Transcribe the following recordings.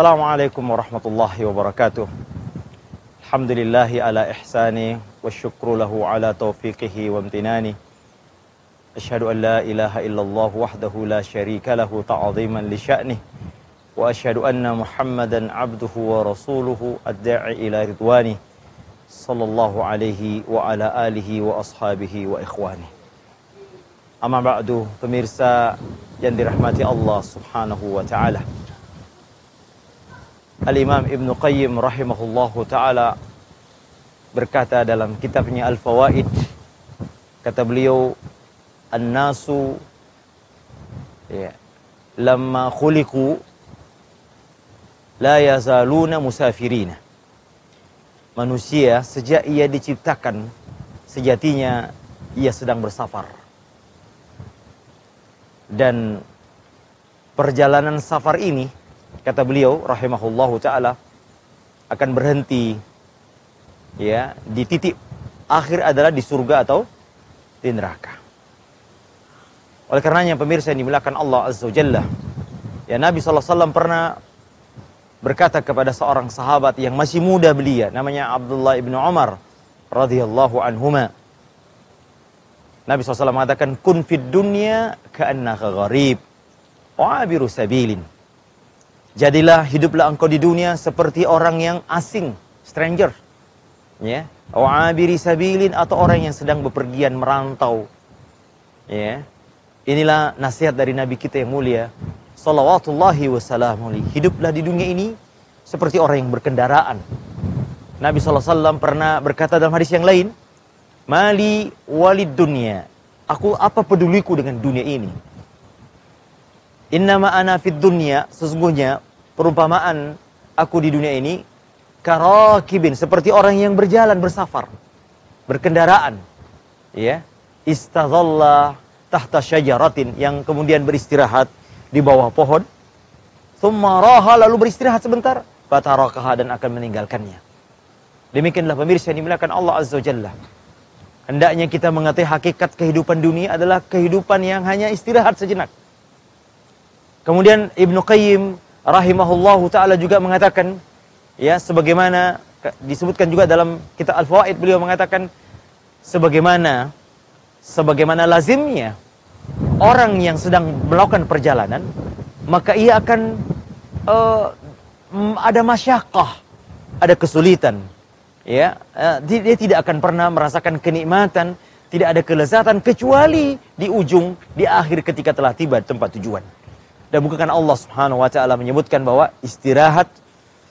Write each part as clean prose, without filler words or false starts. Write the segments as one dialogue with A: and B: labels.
A: Assalamualaikum warahmatullahi wabarakatuh. Alhamdulillahi ala ihsani wa syukru lahu ala taufiqihi wa amtinani. Asyhadu an la ilaha illallah wahdahu la syarika lahu ta'ziman li sya'nih. Wa asyhadu anna Muhammadan abduhu wa rasuluhu ad-da'i ila ridwani. Sallallahu alaihi wa ala alihi wa ashabihi wa ikhwani. Amma ba'du, pemirsa yang dirahmati Allah Subhanahu wa taala. Al-Imam Ibnu Qayyim rahimahullahu ta'ala berkata dalam kitabnya Al-Fawaid, kata beliau, An-nasu lamma khuliqu la yazaluna musafirina. Manusia sejak ia diciptakan, sejatinya ia sedang bersafar. Dan perjalanan safar ini, kata beliau rahimahullahu ta'ala, akan berhenti ya di titik akhir adalah di surga atau di neraka. Oleh karenanya pemirsa yang dimuliakan Allah Azza wa Jalla, ya Nabi SAW pernah berkata kepada seorang sahabat yang masih muda belia, namanya Abdullah ibnu Umar radhiyallahu anhuma. Nabi SAW mengatakan, kun fid dunya ka'annaka gharib wa abiru sabilin. Jadilah, hiduplah engkau di dunia seperti orang yang asing, stranger, ya, wa abiri sabilin, atau orang yang sedang bepergian merantau, ya. Inilah nasihat dari Nabi kita yang mulia, salawatullahi wassalamu alaihi. Hiduplah di dunia ini seperti orang yang berkendaraan. Nabi SAW pernah berkata dalam hadis yang lain, mali walid dunya, aku apa peduliku dengan dunia ini. Innama ana fid dunya, sesungguhnya perumpamaan aku di dunia ini karakibin, seperti orang yang berjalan, bersafar, berkendaraan, ya, istadhalla tahta syajaratin, yang kemudian beristirahat di bawah pohon, thumma raha, lalu beristirahat sebentar, fatarakaha, dan akan meninggalkannya. Demikianlah pemirsa yang dimuliakan Allah Azza wa Jalla. Hendaknya kita mengetahui hakikat kehidupan dunia adalah kehidupan yang hanya istirahat sejenak. Kemudian Ibnu Qayyim rahimahullahu ta'ala juga mengatakan, ya, sebagaimana disebutkan juga dalam kitab Al-Fawaid, beliau mengatakan, sebagaimana lazimnya orang yang sedang melakukan perjalanan, maka ia akan ada masyaqqah, ada kesulitan, ya. Dia tidak akan pernah merasakan kenikmatan, tidak ada kelezatan kecuali di ujung, di akhir, ketika telah tiba di tempat tujuan. Dan bukankah Allah Subhanahu wa ta'ala menyebutkan bahwa istirahat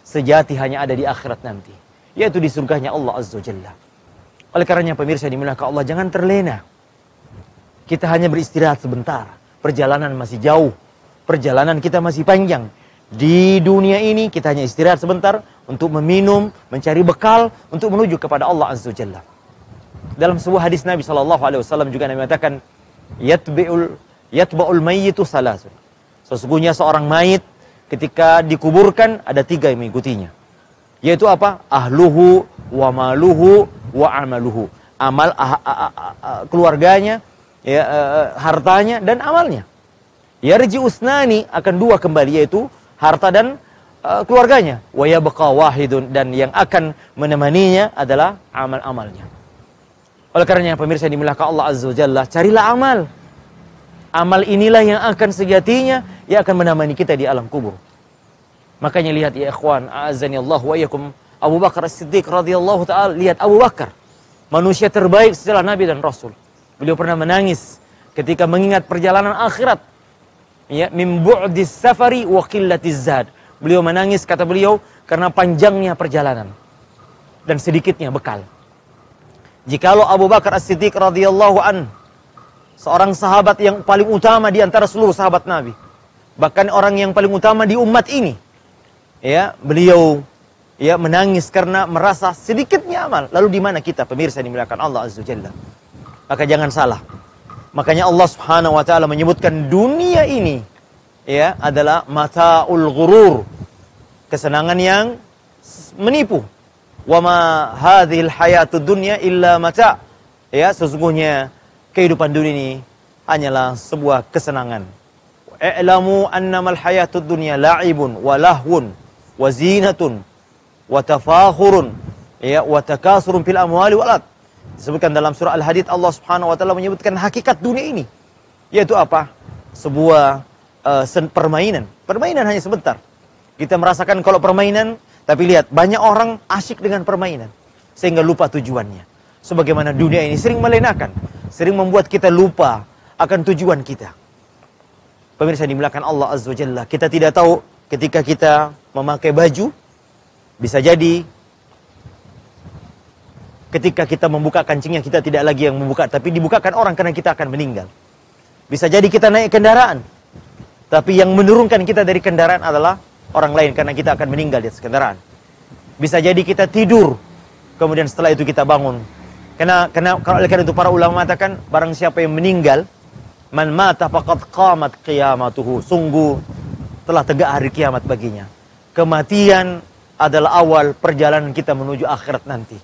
A: sejati hanya ada di akhirat nanti, yaitu di surganya Allah Azza wa Jalla. Oleh karenanya pemirsa dimuliakan Allah, jangan terlena. Kita hanya beristirahat sebentar. Perjalanan masih jauh. Perjalanan kita masih panjang. Di dunia ini kita hanya istirahat sebentar untuk meminum, mencari bekal untuk menuju kepada Allah Azza wa Jalla. Dalam sebuah hadis Nabi SAW juga Nabi mengatakan, yatba'ul mayyitu salasun. Sesungguhnya seorang mayit ketika dikuburkan ada 3 yang mengikutinya. Yaitu apa? Ahluhu wa maluhu wa amaluhu. Amal keluarganya, ya, hartanya dan amalnya. Yarji usnani, akan 2 kembali, yaitu harta dan keluarganya. Wa yabqa wahidun, dan yang akan menemaninya adalah amal-amalnya. Oleh karenanya pemirsa yang dimuliakan Allah Azza wa Jalla, carilah amal. Amal inilah yang akan sejatinya yang akan menemani kita di alam kubur. Makanya lihat ya ikhwan, a'azzani Allah wa iyyakum, Abu Bakar As-Siddiq radhiyallahu ta'ala. Lihat Abu Bakar, manusia terbaik setelah Nabi dan Rasul. Beliau pernah menangis ketika mengingat perjalanan akhirat. Ya, min bu'dis safari wa qillatiz zad. Beliau menangis, kata beliau, karena panjangnya perjalanan dan sedikitnya bekal. Jikalau Abu Bakar As-Siddiq radhiyallahu an, seorang sahabat yang paling utama di antara seluruh sahabat Nabi, bahkan orang yang paling utama di umat ini, ya, beliau, ya, menangis karena merasa sedikitnya amal. Lalu di mana kita pemirsa yang dimuliakan Allah Azza wa Jalla? Maka jangan salah. Makanya Allah Subhanahu wa ta'ala menyebutkan dunia ini, ya, adalah mata'ul ghurur, kesenangan yang menipu. Wa ma hadhil hayatud dunya illa mata'. Ya, sesungguhnya kehidupan dunia ini hanyalah sebuah kesenangan. I'lamu annamal hayatud dunya la'ibun wa lahwun wa zinatun wa tafakhurun ya wa takasurun fil amwali wal ard. Disebutkan dalam surah Al-Hadid, Allah Subhanahu wa taala menyebutkan hakikat dunia ini, yaitu apa? Sebuah permainan. Permainan hanya sebentar. Kita merasakan kalau permainan, tapi lihat banyak orang asyik dengan permainan sehingga lupa tujuannya. Sebagaimana dunia ini sering melenakan, sering membuat kita lupa akan tujuan kita. Pemirsa dimuliakan Allah Azza wa Jalla, kita tidak tahu ketika kita memakai baju, bisa jadi ketika kita membuka kancingnya, kita tidak lagi yang membuka, tapi dibukakan orang karena kita akan meninggal. Bisa jadi kita naik kendaraan, tapi yang menurunkan kita dari kendaraan adalah orang lain karena kita akan meninggal di atas kendaraan. Bisa jadi kita tidur, kemudian setelah itu kita bangun. Karena itu para ulama mengatakan, barang siapa yang meninggal, man mata faqad qamat qiyamatuhu, sungguh telah tegak hari kiamat baginya. Kematian adalah awal perjalanan kita menuju akhirat nanti.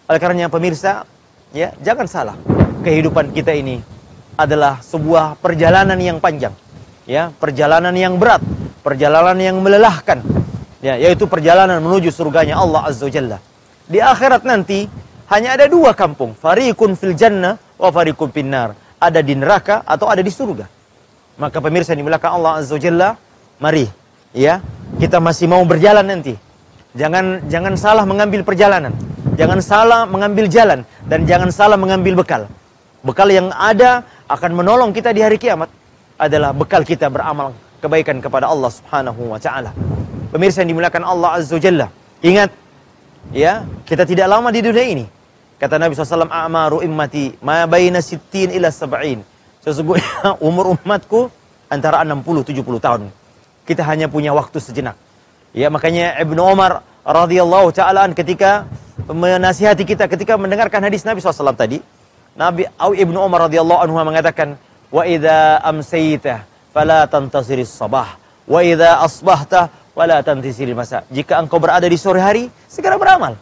A: Oleh karenanya pemirsa, ya, jangan salah. Kehidupan kita ini adalah sebuah perjalanan yang panjang, ya, perjalanan yang berat, perjalanan yang melelahkan, ya, yaitu perjalanan menuju surganya Allah Azza wa Jalla. Di akhirat nanti hanya ada dua kampung, fariqun fil jannah wa fariqun finnar. Ada di neraka atau ada di surga. Maka pemirsa yang dimuliakan Allah Azza wa Jalla, mari, ya, kita masih mau berjalan nanti. Jangan salah mengambil perjalanan. Jangan salah mengambil jalan dan jangan salah mengambil bekal. Bekal yang ada akan menolong kita di hari kiamat adalah bekal kita beramal kebaikan kepada Allah Subhanahu wa taala. Pemirsa yang dimuliakan Allah Azza wa Jalla, ingat, ya, kita tidak lama di dunia ini. Kata Nabi SAW, a'maru immati ma baina 60 ila 70. Sesungguhnya umur umatku antara 60-70 tahun. Kita hanya punya waktu sejenak. Ya, makanya Ibnu Umar radhiyallahu ta'ala ketika menasihati kita ketika mendengarkan hadis Nabi SAW tadi, Ibnu Umar radhiyallahu anhu mengatakan, wa idza amsayta fala tantasiris sabah wa idza asbahta wala tantasiril masa. Jika engkau berada di sore hari, segera beramal.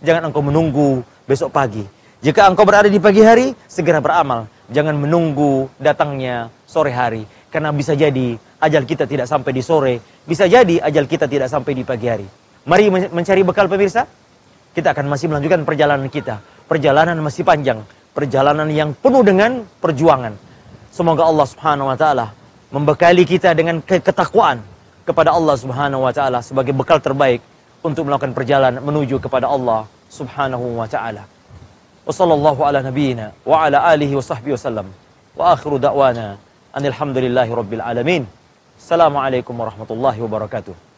A: Jangan engkau menunggu besok pagi. Jika engkau berada di pagi hari, segera beramal. Jangan menunggu datangnya sore hari, karena bisa jadi ajal kita tidak sampai di sore, bisa jadi ajal kita tidak sampai di pagi hari. Mari mencari bekal pemirsa. Kita akan masih melanjutkan perjalanan kita. Perjalanan masih panjang. Perjalanan yang penuh dengan perjuangan. Semoga Allah Subhanahu wa taala membekali kita dengan ketakwaan kepada Allah Subhanahu wa taala sebagai bekal terbaik untuk melakukan perjalanan menuju kepada Allah Subhanahu wa taala. Wa sallallahu ala nabiyyina wa ala alihi wa sahbihi wasallam. Wa akhiru da'wana anil hamdulillahi rabbil alamin. Assalamualaikum warahmatullahi wabarakatuh.